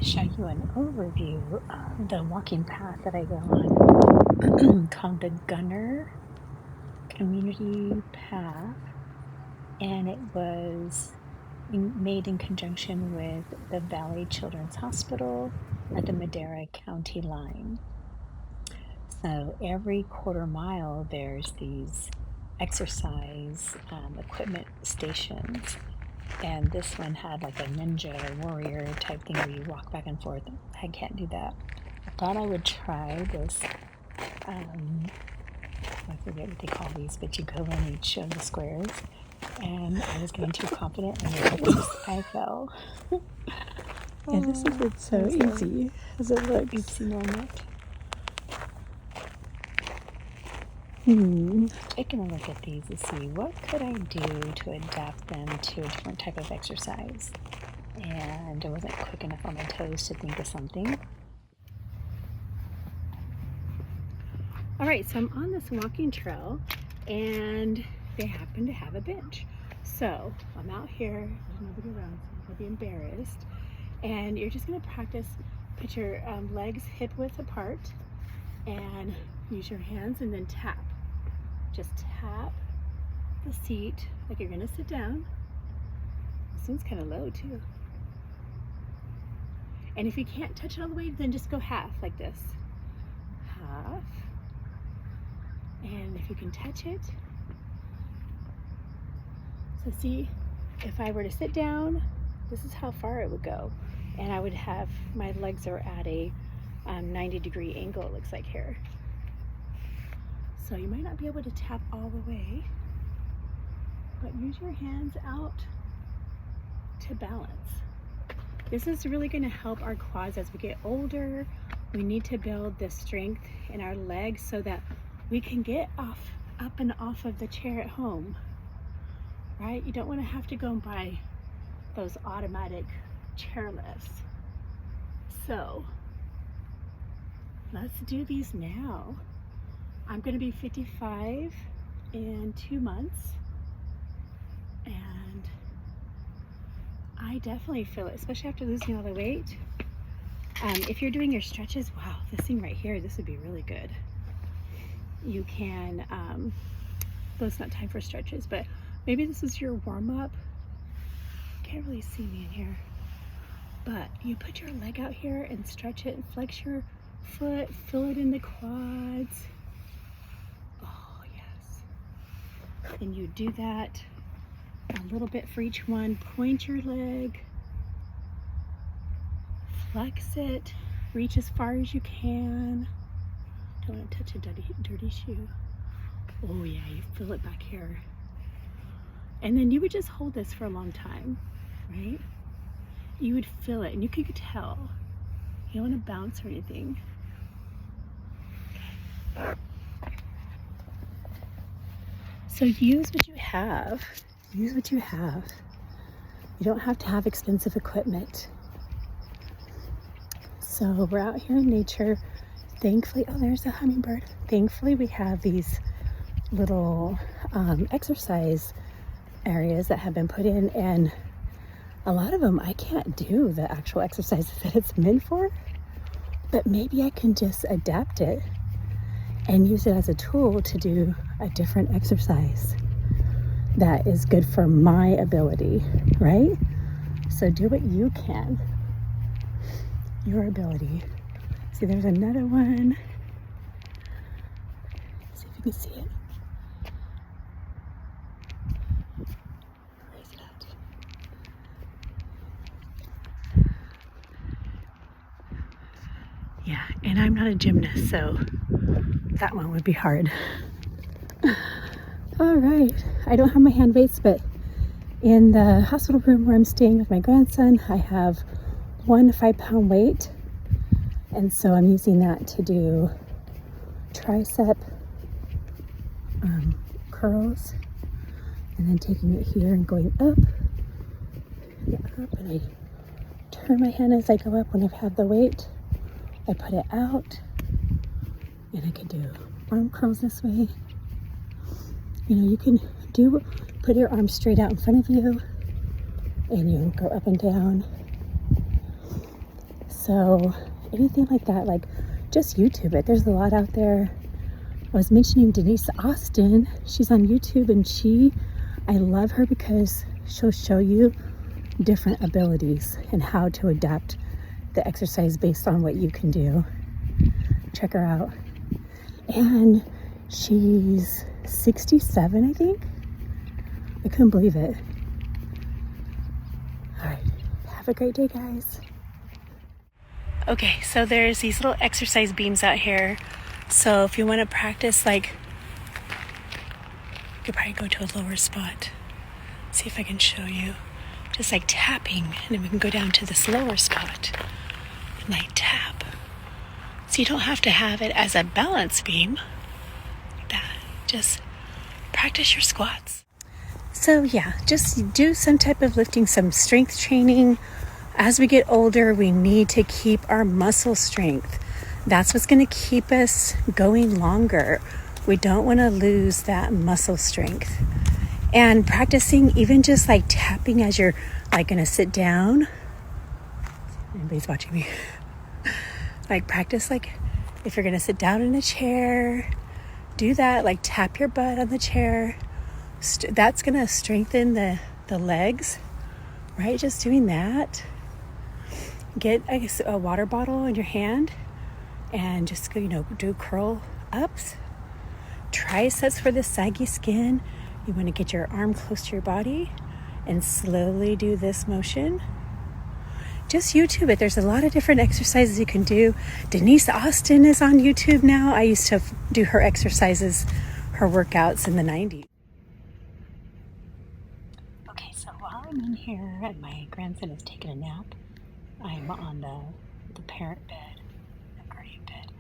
show you an overview of the walking path that I go on called the Gunner Community Path, and it was made in conjunction with the Valley Children's Hospital at the Madera County line. So every quarter mile there's these exercise equipment stations, and this one had like a ninja warrior type thing where you walk back and forth. I can't do that. I thought I would try this. I forget what they call these, but you go in each of the squares, and I was getting too confident, and I fell. And this isn't so easy as it looks. Oopsie moment. Taking a look at these to see what could I do to adapt them to a different type of exercise. And I wasn't quick enough on my toes to think of something. All right, so I'm on this walking trail, and they happen to have a bench. So I'm out here, there's nobody around, so I'm gonna be embarrassed. And you're just gonna practice, put your legs hip width apart, and use your hands, and then tap. Just tap the seat like you're gonna sit down. This one's kind of low too. And if you can't touch it all the way, then just go half like this. Half. And if you can touch it. So see, if I were to sit down, this is how far it would go. And I would have, my legs are at a 90-degree angle, it looks like here. So you might not be able to tap all the way, but use your hands out to balance. This is really going to help our quads as we get older. We need to build the strength in our legs so that we can get up and off of the chair at home, right? You don't want to have to go and buy those automatic chair lifts. So let's do these now. I'm going to be 55 in 2 months, and I definitely feel it, especially after losing all the weight. If you're doing your stretches, wow, this thing right here, this would be really good. You can, though it's not time for stretches, but maybe this is your warm-up. Can't really see me in here, but you put your leg out here and stretch it and flex your foot, feel it in the quads. Oh yes. And you do that a little bit for each one. Point your leg, flex it, reach as far as you can. Don't want to touch a dirty shoe. Oh yeah, you feel it back here. And then you would just hold this for a long time, right? You would feel it, and you could tell. You don't want to bounce or anything. So use what you have. Use what you have. You don't have to have expensive equipment. So we're out here in nature. Thankfully, oh, there's a hummingbird. Thankfully, we have these little exercise areas that have been put in, and a lot of them I can't do the actual exercises that it's meant for, but maybe I can just adapt it and use it as a tool to do a different exercise that is good for my ability, right? So do what you can, your ability. See, there's another one. See if you can see it. Where is it at? Yeah, and I'm not a gymnast, so that one would be hard. All right, I don't have my hand weights, but in the hospital room where I'm staying with my grandson, I have 1 5-pound weight. And so I'm using that to do tricep curls, and then taking it here and going up, and I turn my hand as I go up when I've had the weight. I put it out, and I can do arm curls this way. You know, you can put your arms straight out in front of you, and you go up and down. So anything like that, like just YouTube it. There's a lot out there. I was mentioning Denise Austin. She's on YouTube, and I love her because she'll show you different abilities and how to adapt the exercise based on what you can do. Check her out. And she's 67, I think. I couldn't believe it. All right, have a great day, guys. Okay, so there's these little exercise beams out here. So if you want to practice, like, you could probably go to a lower spot. See if I can show you. Just like tapping, and then we can go down to this lower spot and like tap. So you don't have to have it as a balance beam like that. Just practice your squats. So yeah, just do some type of lifting, some strength training. As we get older, we need to keep our muscle strength. That's what's going to keep us going longer. We don't want to lose that muscle strength. And practicing even just like tapping as you're like going to sit down. Anybody's watching me. Like practice like if you're going to sit down in a chair, do that. Like tap your butt on the chair. That's going to strengthen the legs, right? Just doing that. Get, I guess, a water bottle in your hand and just go, do curl ups. Triceps for the saggy skin. You want to get your arm close to your body and slowly do this motion. Just YouTube it. There's a lot of different exercises you can do. Denise Austin is on YouTube now. I used to do her exercises, her workouts in the 90s. Okay, so while I'm in here and my grandson is taking a nap, I'm on the parent bed, the guardian bed,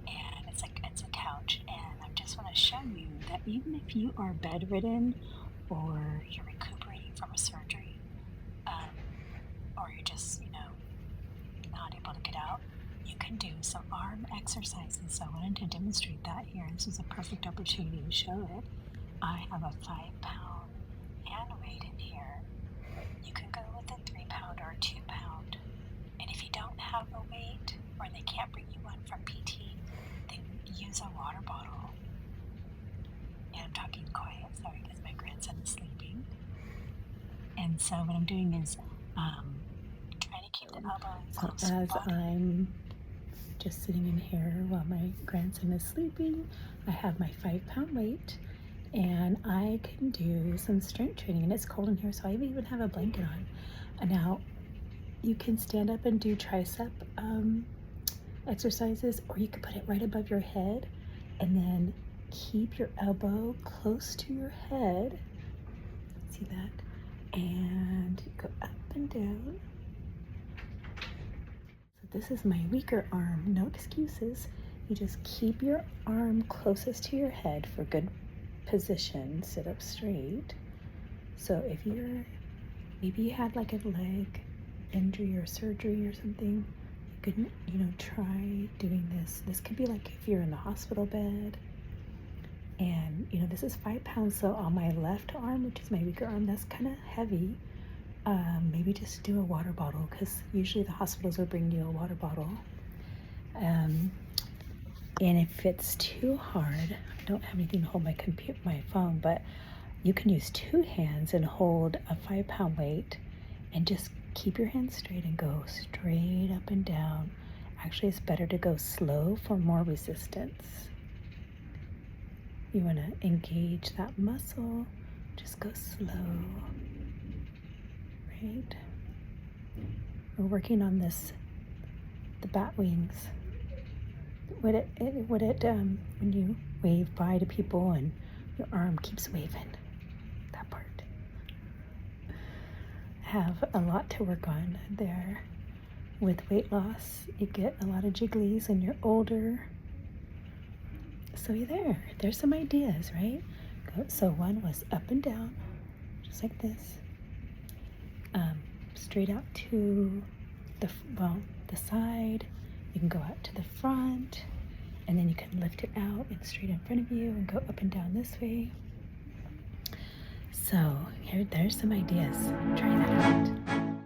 and it's a couch, and I just want to show you that even if you are bedridden or you're recuperating from a surgery, or you're just not able to get out, you can do some arm exercises. So I wanted to demonstrate that here. This is a perfect opportunity to show it. I have a 5-pound hand weight in here. You can go with a 3-pound or a 2-pound. And if you don't have a weight, or they can't bring you one from PT, then use a water bottle. And I'm talking quiet, sorry, because my grandson is sleeping. And so what I'm doing is trying to keep the elbows close to the body. As I'm just sitting in here while my grandson is sleeping, I have my 5-pound weight, and I can do some strength training. And it's cold in here, so I even have a blanket on. And now you can stand up and do tricep exercises, or you can put it right above your head and then keep your elbow close to your head. See that? And go up and down. So this is my weaker arm. No excuses. You just keep your arm closest to your head for good position. Sit up straight. So if maybe you had like a leg injury or surgery or something, you could try doing this. This could be like if you're in the hospital bed, and this is 5 pounds, so on my left arm, which is my weaker arm, that's kind of heavy. Maybe just do a water bottle, because usually the hospitals will bring you a water bottle. And if it's too hard, I don't have anything to hold my phone, but you can use 2 hands and hold a 5-pound weight and just keep your hands straight and go straight up and down. Actually, it's better to go slow for more resistance. You want to engage that muscle, just go slow, right? We're working on the bat wings. When you wave bye to people and your arm keeps waving, that part. Have a lot to work on there. With weight loss, you get a lot of jigglies and you're older. So there's some ideas, right? So one was up and down, just like this. Straight out to the side. You can go out to the front, and then you can lift it out and straight in front of you and go up and down this way. So there's some ideas. Try that out.